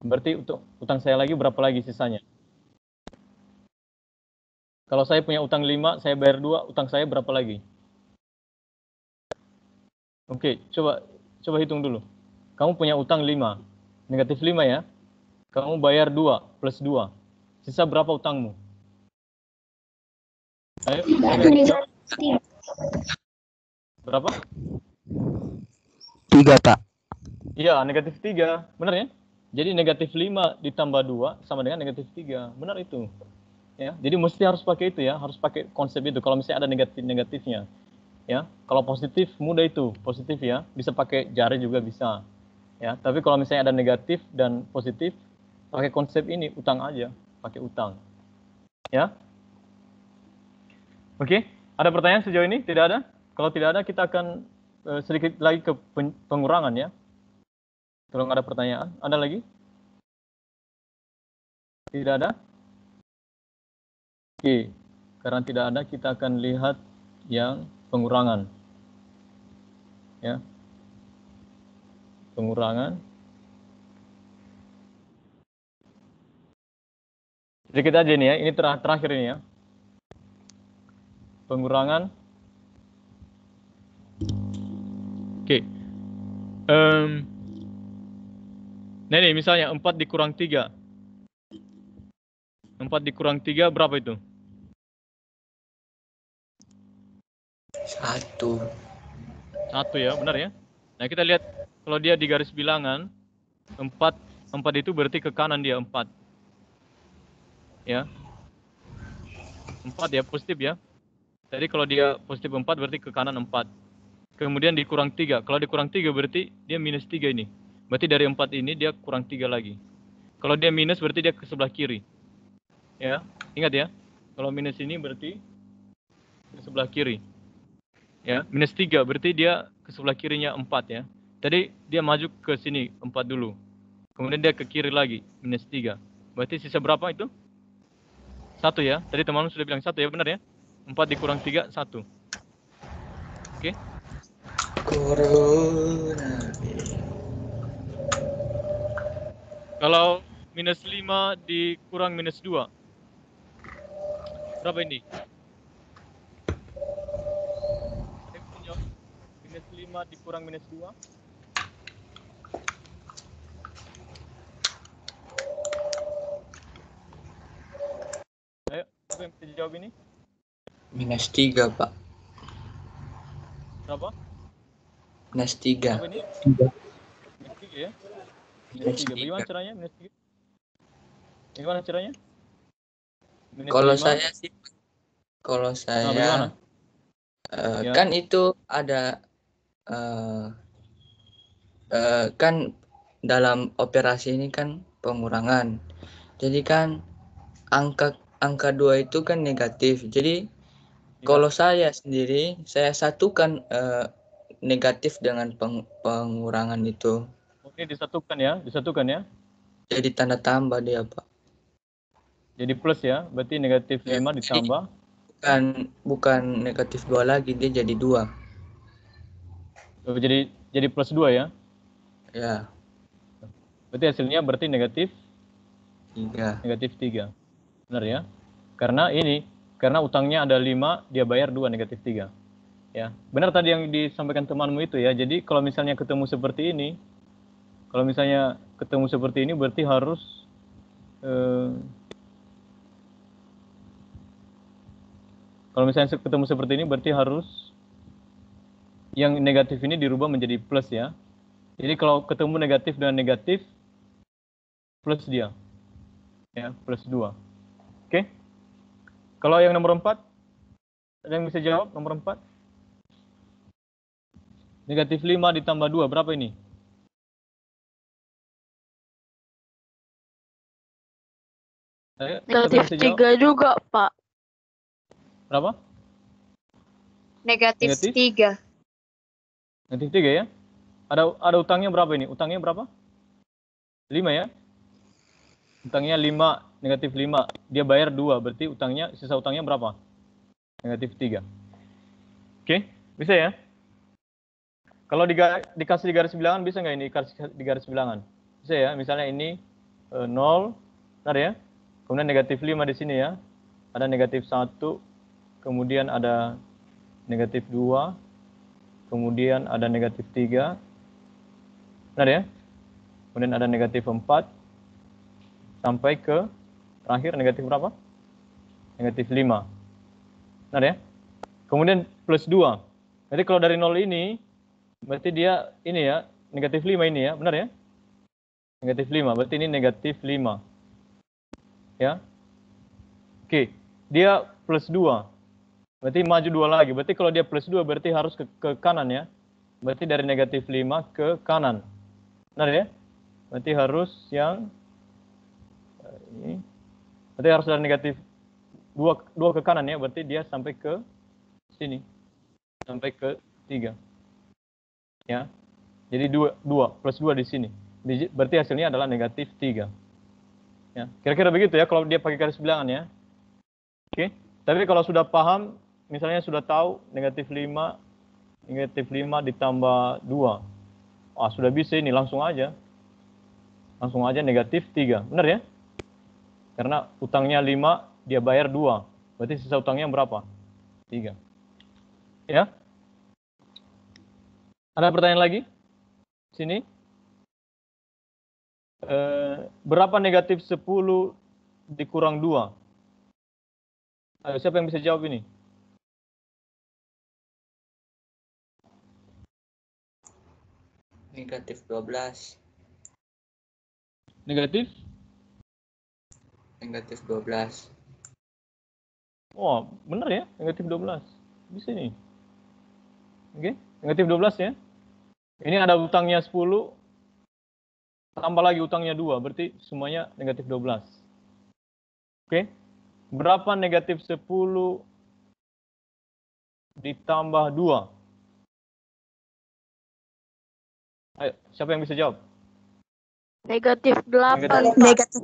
Berarti untuk utang saya lagi berapa lagi sisanya? Kalau saya punya utang 5, saya bayar 2, utang saya berapa lagi? Oke, coba hitung dulu. Kamu punya utang 5. Negatif 5 ya. Kamu bayar 2 plus 2. Sisa berapa utangmu? Ayo, Negatif. berapa? 3, Pak. Iya, negatif 3. Benar ya? Jadi negatif 5 ditambah 2 sama dengan negatif 3. Benar itu. Ya, jadi mesti harus pakai itu ya, harus pakai konsep itu. Kalau misalnya ada negatifnya, ya. Kalau positif mudah itu, positif ya, bisa pakai jari juga bisa. Ya, tapi kalau misalnya ada negatif dan positif, pakai konsep ini utang aja, pakai utang. Ya. Oke, ada pertanyaan sejauh ini? Tidak ada? Kalau tidak ada, kita akan sedikit lagi ke pengurangan ya. Kalau ada pertanyaan, ada lagi? Tidak ada? Oke, karena tidak ada, kita akan lihat yang pengurangan. Ya, pengurangan. Sedikit aja nih ya, ini terakhir ini ya. Pengurangan. Oke. Nah ini misalnya 4 dikurang 3. 4 dikurang 3 berapa itu? 1. 1 ya, benar ya? Nah kita lihat kalau dia di garis bilangan 4 itu berarti ke kanan dia 4. Ya. 4 ya, positif ya. Jadi kalau dia positif 4 berarti ke kanan 4. Kemudian dikurang 3. Kalau dikurang 3 berarti dia minus 3 ini. Berarti dari 4 ini dia kurang 3 lagi. Kalau dia minus berarti dia ke sebelah kiri. Ya, ingat ya. Kalau minus ini berarti ke sebelah kiri. Ya, minus 3 berarti dia ke sebelah kirinya 4 ya. Tadi dia maju ke sini 4 dulu. Kemudian dia ke kiri lagi minus 3. Berarti sisa berapa itu? 1 ya. Tadi teman sudah bilang 1 ya, benar ya? 4 dikurang 3, 1. Oke. Corona. Kalau minus 5 dikurang minus 2. Berapa ini? Ada yang bisa jawab? Minus 5 dikurang minus 2. Ayo, siapa yang bisa jawab ini? Minus 3, Pak. Berapa? Minus 3. Berapa ini? Minus 3 ya? Minus Minus 3. Bagaimana 3. caranya minus 3? Bagaimana caranya? Minus Kalau 5. saya sih, kalau Nah, bagaimana? saya Ya. kan itu ada eh, kan dalam operasi ini kan pengurangan. Jadi kan angka 2 itu kan negatif. Jadi Ya. kalau saya sendiri, saya satukan negatif dengan pengurangan itu. Oh, ini disatukan ya, disatukan ya. Jadi tanda tambah dia, Pak. Jadi plus ya, berarti negatif Ya, 5 jadi ditambah. bukan negatif 2 lagi, dia jadi 2. Oh, jadi plus 2 ya. Ya, Berarti hasilnya berarti negatif 3. 3. Benar ya? Karena utangnya ada 5, dia bayar 2 negatif 3. Ya. Benar tadi yang disampaikan temanmu itu ya. Jadi kalau misalnya ketemu seperti ini, berarti harus kalau misalnya ketemu seperti ini berarti harus yang negatif ini dirubah menjadi plus ya. Jadi kalau ketemu negatif dengan negatif, plus dia. Ya, plus 2. Oke? Kalau yang nomor 4, ada yang bisa jawab nomor 4? Negatif 5 ditambah 2, berapa ini? Ayo, siapa yang Negatif bisa jawab? 3 juga, Pak. Berapa? Negatif Negatif? 3. Negatif 3 ya? Ada utangnya berapa ini? Utangnya berapa? 5 ya? Utangnya 5, negatif 5. Dia bayar 2, berarti sisa utangnya berapa? Negatif 3. Oke, bisa ya? Kalau dikasih di garis bilangan, bisa nggak ini dikasih di garis bilangan? Bisa ya, misalnya ini 0, benar ya? Kemudian negatif 5 di sini ya. Ada negatif 1, kemudian ada negatif 2, kemudian ada negatif 3, benar ya? Kemudian ada negatif 4, sampai ke terakhir negatif berapa? Negatif 5. Benar ya? Kemudian plus 2. Jadi kalau dari 0 ini, berarti dia ini ya, negatif 5 ini ya, benar ya? Negatif 5, berarti ini negatif 5. Ya. Oke, dia plus 2. Berarti maju 2 lagi. Berarti kalau dia plus 2 berarti harus ke kanan ya. Berarti dari negatif 5 ke kanan. Benar ya? Berarti harus yang ini. Berarti harus dari negatif 2 ke kanan ya. Berarti dia sampai ke sini. Sampai ke 3. Ya. Jadi 2 plus 2 di sini. Berarti hasilnya adalah negatif 3. Ya. Kira-kira begitu ya kalau dia pakai garis bilangan ya. Oke. Tapi kalau sudah paham, misalnya sudah tahu negatif 5 ditambah 2. Wah, sudah bisa ini, langsung aja. Langsung aja negatif 3. Benar ya? Karena utangnya 5, dia bayar 2. Berarti sisa utangnya berapa? 3. Ya? Ada pertanyaan lagi? Sini. Berapa negatif 10 dikurang 2? Ayo, siapa yang bisa jawab ini? Negatif 12. Negatif? Negatif 12. Wah, benar ya? Negatif 12. Bisa nih. Oke, negatif 12 ya. Ini ada utangnya 10, tambah lagi utangnya 2, berarti semuanya negatif 12. Oke, berapa negatif 10 ditambah 2? Ayo, siapa yang bisa jawab? Negatif 8, Pak. Negatif.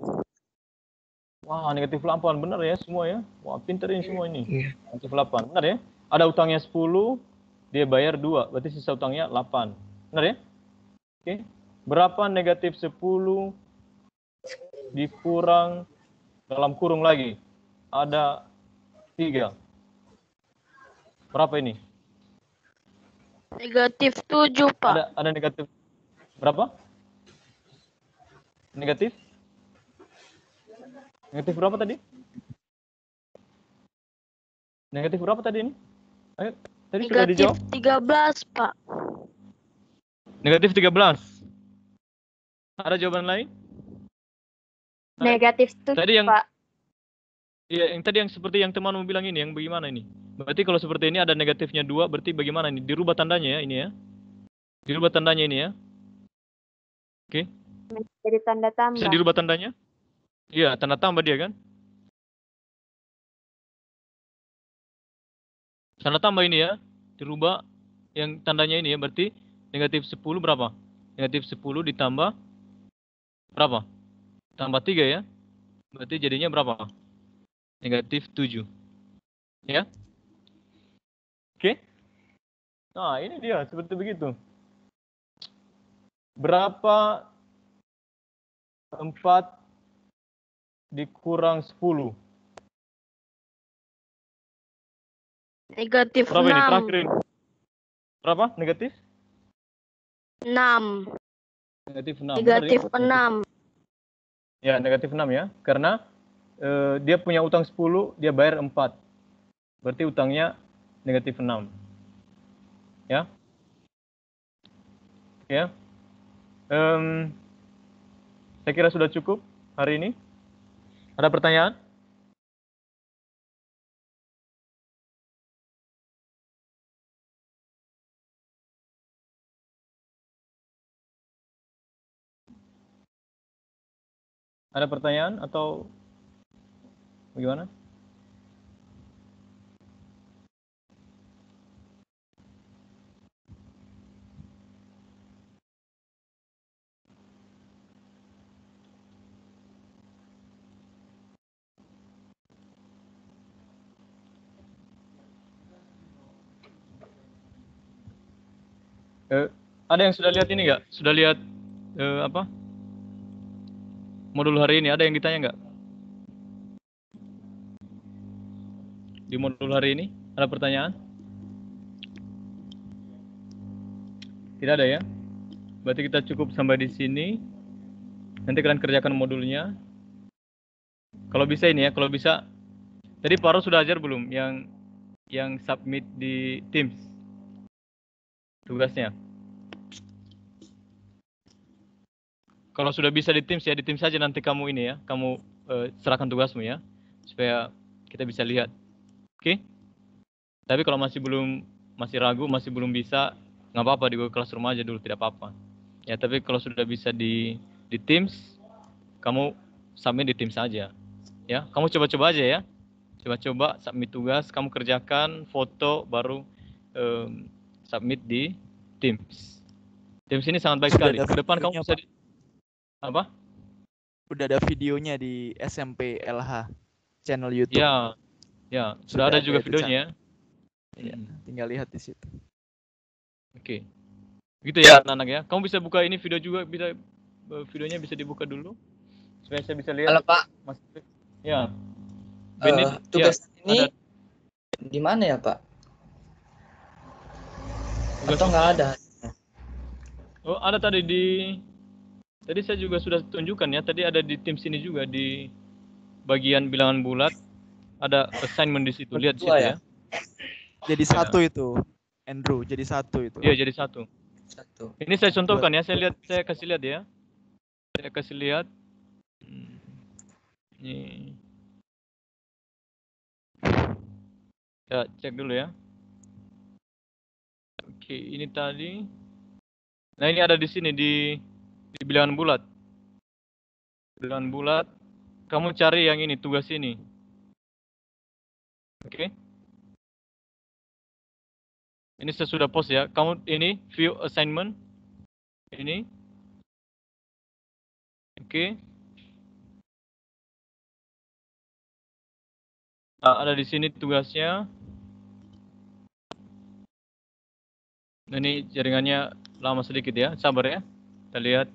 Wah, negatif 8. Benar ya semua ya. Wah, pintar ini semua ini. Iya. Negatif 8. Benar ya? Ada utangnya 10, dia bayar 2. Berarti sisa utangnya 8. Benar ya? Oke. Berapa negatif 10 dikurang dalam kurung lagi? Ada 3. Berapa ini? Negatif 7, Pak. Ada negatif berapa? Negatif? Negatif berapa tadi? Negatif berapa tadi ini? Ayo, tadi sudah Negatif dijawab. 13, Pak. Negatif 13. Ada jawaban lain? Negatif 7, Tadi yang Pak. Iya, yang tadi yang seperti yang temanmu bilang ini, yang bagaimana ini? Berarti kalau seperti ini ada negatifnya 2, berarti bagaimana ini? Dirubah tandanya ya, ini ya. Dirubah tandanya ini ya. Oke. Jadi tanda Bisa tambah. dirubah tandanya? Iya, tanda tambah dia kan? Tanda tambah ini ya. Dirubah yang tandanya ini ya, berarti negatif 10 berapa? Negatif 10 ditambah berapa? Tambah 3 ya. Berarti jadinya berapa? Negatif 7. Ya? Oke. Nah, ini dia seperti begitu. Berapa 4 dikurang 10? Negatif Berapa ini? 6. Terakhir ini. Berapa? Negatif? 6. Negatif 6. Negatif Benar 6. ya? Ya, negatif 6 ya. Karena dia punya utang 10, dia bayar 4. Berarti utangnya negatif 6. Ya. Ya. Saya kira sudah cukup hari ini. Ada pertanyaan? Ada pertanyaan atau bagaimana? Ada yang sudah lihat ini nggak? Sudah lihat apa? Modul hari ini ada yang ditanya nggak? Di modul hari ini ada pertanyaan? Tidak ada ya? Berarti kita cukup sampai di sini. Nanti kalian kerjakan modulnya. Kalau bisa ini ya, kalau bisa. Tadi Paro sudah ajar belum yang submit di Teams tugasnya? Kalau sudah bisa di Teams ya, di Teams saja nanti kamu ini ya, kamu serahkan tugasmu ya, supaya kita bisa lihat. Oke? Tapi kalau masih ragu, masih belum bisa, nggak apa-apa di Google Classroom aja dulu, tidak apa-apa. Ya, tapi kalau sudah bisa di Teams, kamu submit di Teams saja. Ya, kamu coba-coba aja ya. Coba-coba submit tugas, kamu kerjakan, foto, baru submit di Teams. Teams ini sangat baik sekali. Ke depan kamu bisa apa? Udah ada videonya di SMP LH channel YouTube. Ya, sudah ada juga videonya. Iya, tinggal lihat di situ. Oke. Gitu ya, anak-anak ya. Kamu bisa buka ini video juga, videonya bisa dibuka dulu supaya saya bisa lihat. Halo Pak. Mas, ya. Tugas ya, ini ada. di mana ya Pak? Tugas Atau nggak ada? Oh, ada tadi saya juga sudah tunjukkan ya. Tadi ada di Teams ini juga di bagian bilangan bulat ada assignment di situ. Lihat situ ya. Jadi satu itu, Andrew. Jadi satu itu. Iya, jadi satu. Ini saya contohkan ya. Saya kasih lihat ya. Saya kasih lihat. Ini. Ya, cek dulu ya. Oke, ini tadi. Nah, ini ada di sini di bilangan bulat. Bilangan bulat. Kamu cari yang ini, tugas ini. Oke. Ini saya sudah post ya. Kamu ini view assignment. Ini. Oke. Ada di sini tugasnya. Ini jaringannya lama sedikit ya, sabar ya. Kita lihat.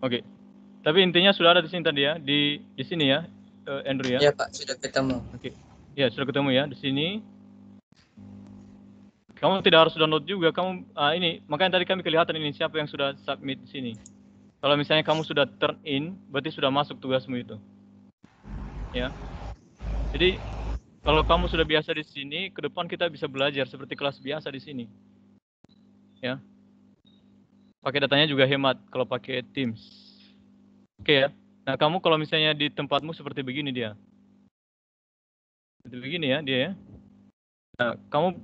Oke. Tapi intinya sudah ada di sini tadi ya, di sini ya, Andrew ya. Ya Pak, sudah ketemu. Oke. Ya, sudah ketemu ya di sini. Kamu tidak harus download juga, kamu ini makanya tadi kami kelihatan ini siapa yang sudah submit di sini. Kalau misalnya kamu sudah turn in, berarti sudah masuk tugasmu itu. Ya. Jadi kalau kamu sudah biasa di sini, ke depan kita bisa belajar seperti kelas biasa di sini. Ya. Pakai datanya juga hemat kalau pakai Teams. Oke ya. Nah, kamu kalau misalnya di tempatmu seperti begini dia. Seperti begini ya dia ya. Nah, kamu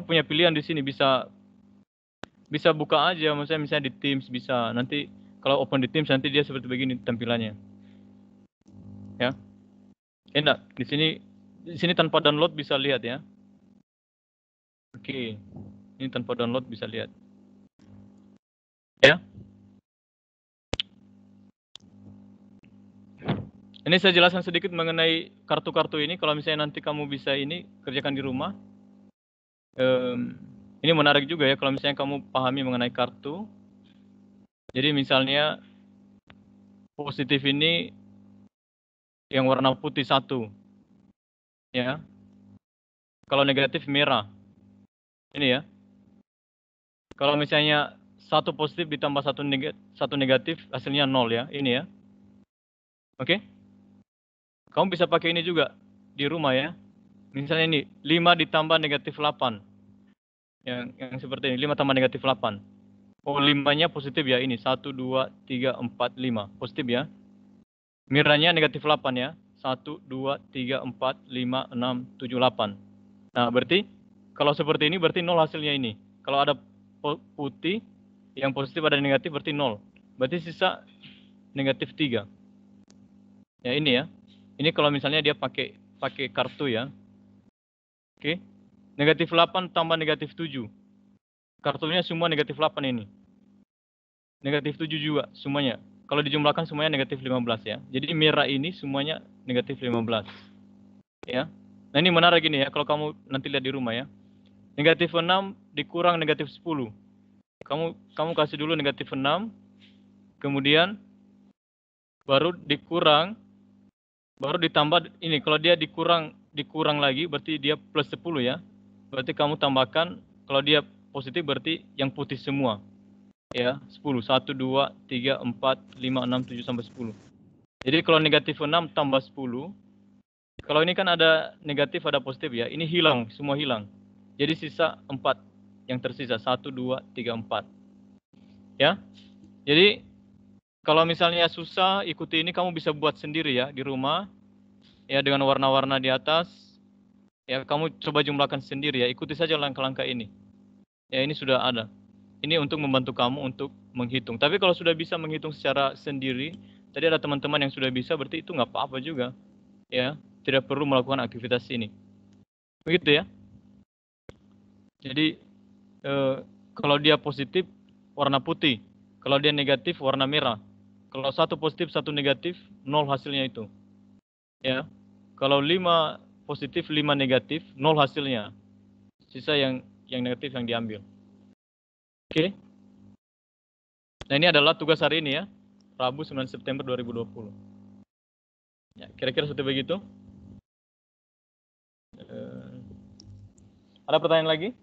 punya pilihan di sini, bisa buka aja misalnya di Teams bisa. Nanti kalau open di Teams nanti dia seperti begini tampilannya. Ya. Enak. Di sini tanpa download bisa lihat ya. Oke. Ini tanpa download bisa lihat. Ya. Ini saya jelaskan sedikit mengenai kartu-kartu ini. Kalau misalnya nanti kamu bisa ini kerjakan di rumah. Ini menarik juga ya kalau misalnya kamu pahami mengenai kartu. Jadi misalnya positif ini yang warna putih 1. Ya. Kalau negatif merah. Ini ya. Kalau misalnya 1 positif ditambah 1 negatif hasilnya 0 ya. Ini ya. Oke? Kamu bisa pakai ini juga di rumah ya. Misalnya ini 5 ditambah negatif 8. Yang seperti ini 5 tambah negatif 8. Oh, 5-nya positif ya ini. 1, 2, 3, 4, 5. Positif ya. Merahnya negatif 8 ya. 1, 2, 3, 4, 5, 6, 7, 8. Nah, berarti kalau seperti ini berarti 0 hasilnya ini. Kalau ada putih yang positif ada negatif berarti 0. Berarti sisa negatif 3. Ya ini ya. Ini kalau misalnya dia pakai kartu ya. Oke. Negatif 8 tambah negatif 7. Kartunya semua negatif 8 ini. Negatif 7 juga semuanya. Kalau dijumlahkan semuanya negatif 15 ya. Jadi merah ini semuanya negatif 15. Ya. Nah ini menarik ini ya kalau kamu nanti lihat di rumah ya. Negatif 6 dikurang negatif 10. Kamu kasih dulu negatif 6. Kemudian baru dikurang, baru ditambah ini. Kalau dia dikurang lagi berarti dia plus 10 ya. Berarti kamu tambahkan, kalau dia positif berarti yang putih semua. Ya, 10. 1, 2, 3, 4, 5, 6, 7 sampai 10. Jadi kalau negatif 6 tambah 10. Kalau ini kan ada negatif ada positif ya. Ini hilang, semua hilang. Jadi sisa 4 yang tersisa. 1, 2, 3, 4. Ya. Jadi kalau misalnya susah ikuti ini kamu bisa buat sendiri ya di rumah. Ya dengan warna-warna di atas. Ya kamu coba jumlahkan sendiri ya. Ikuti saja langkah-langkah ini. Ya ini sudah ada. Ini untuk membantu kamu untuk menghitung. Tapi kalau sudah bisa menghitung secara sendiri, tadi ada teman-teman yang sudah bisa, berarti itu nggak apa-apa juga. Ya, tidak perlu melakukan aktivitas ini. Begitu ya. Jadi kalau dia positif warna putih, kalau dia negatif warna merah. Kalau 1 positif 1 negatif 0 hasilnya itu. Ya. Kalau 5 positif 5 negatif 0 hasilnya. Sisa yang negatif yang diambil. Oke. Nah ini adalah tugas hari ini ya. Rabu 9 September 2020. Ya, kira-kira seperti begitu. Ada pertanyaan lagi?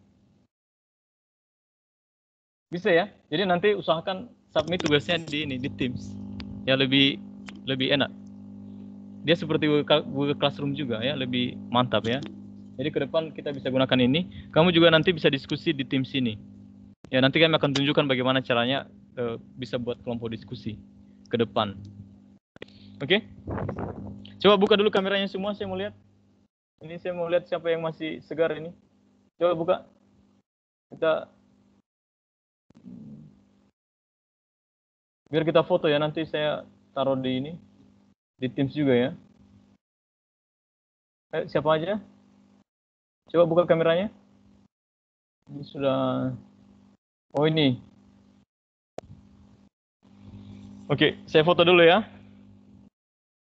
Bisa ya. Jadi nanti usahakan submit tugasnya di Teams. Ya lebih enak. Dia seperti Google Classroom juga ya, lebih mantap ya. Jadi ke depan kita bisa gunakan ini. Kamu juga nanti bisa diskusi di Teams ini. Ya nanti kami akan tunjukkan bagaimana caranya bisa buat kelompok diskusi ke depan. Oke? Coba buka dulu kameranya semua, saya mau lihat. Ini saya mau lihat siapa yang masih segar ini. Coba buka. Kita Biar kita foto ya, nanti saya taruh di ini, di Teams juga ya. Siapa aja? Coba buka kameranya. Ini sudah. Oh ini. Oke, saya foto dulu ya.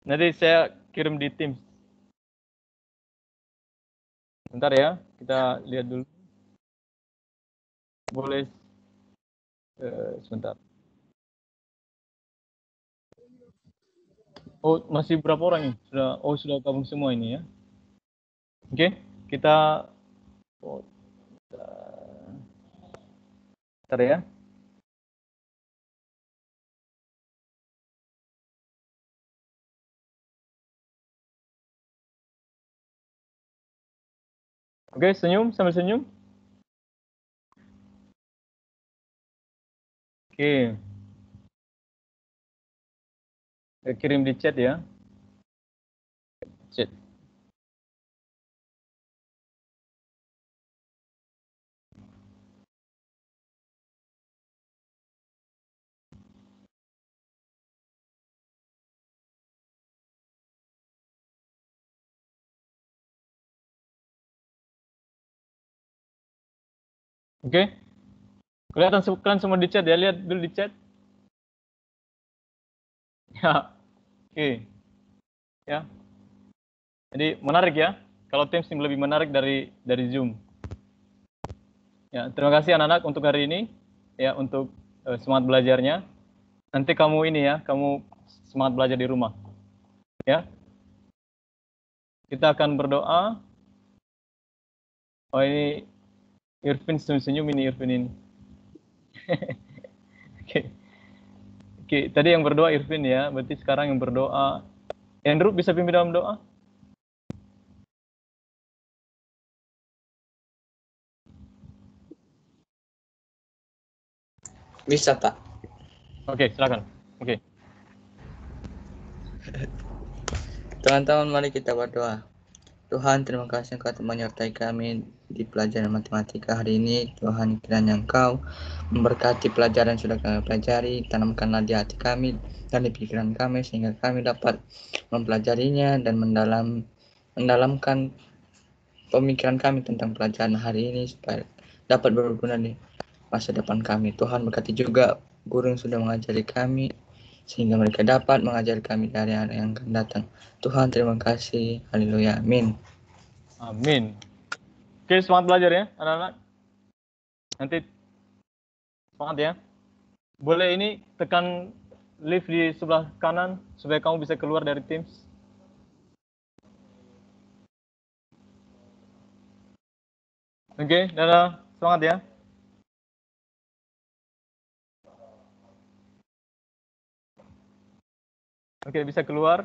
Nanti saya kirim di Teams. Bentar ya, kita lihat dulu. Boleh sebentar. Oh, masih berapa orang nih? Sudah gabung semua ini ya. Oke, kita bentar ya. Oke, senyum sambil senyum. Oke. Saya kirim di chat ya. Chat. Oke. Kelihatan kalian semua di chat ya. Lihat dulu di chat. Ya. Oke. Ya. Jadi menarik ya. Kalau Teams lebih menarik dari Zoom. Ya, terima kasih anak-anak untuk hari ini. Ya, untuk semangat belajarnya. Nanti kamu ini ya, kamu semangat belajar di rumah. Ya. Kita akan berdoa. Oh ini Irvin senyum ini Irvin ini. Oke. Oke, tadi yang berdoa Irvin ya, berarti sekarang yang berdoa. Andrew bisa pimpin dalam doa? Bisa, Pak. Oke, silakan. Oke. Teman-teman, mari kita berdoa. Tuhan, terima kasih Engkau telah menyertai kami di pelajaran matematika hari ini. Tuhan, kiranya Engkau memberkati pelajaran yang sudah kami pelajari, tanamkanlah di hati kami dan di pikiran kami, sehingga kami dapat mempelajarinya dan mendalamkan pemikiran kami tentang pelajaran hari ini, supaya dapat berguna di masa depan kami. Tuhan, berkati juga guru yang sudah mengajari kami, sehingga mereka dapat mengajari kami dari hari yang akan datang. Tuhan, terima kasih. Haleluya. Amin. Amin. Oke, semangat belajar ya, anak-anak. Nanti semangat ya. Boleh ini tekan lift di sebelah kanan supaya kamu bisa keluar dari Teams. Oke, dadah. Semangat ya. Oke, bisa keluar.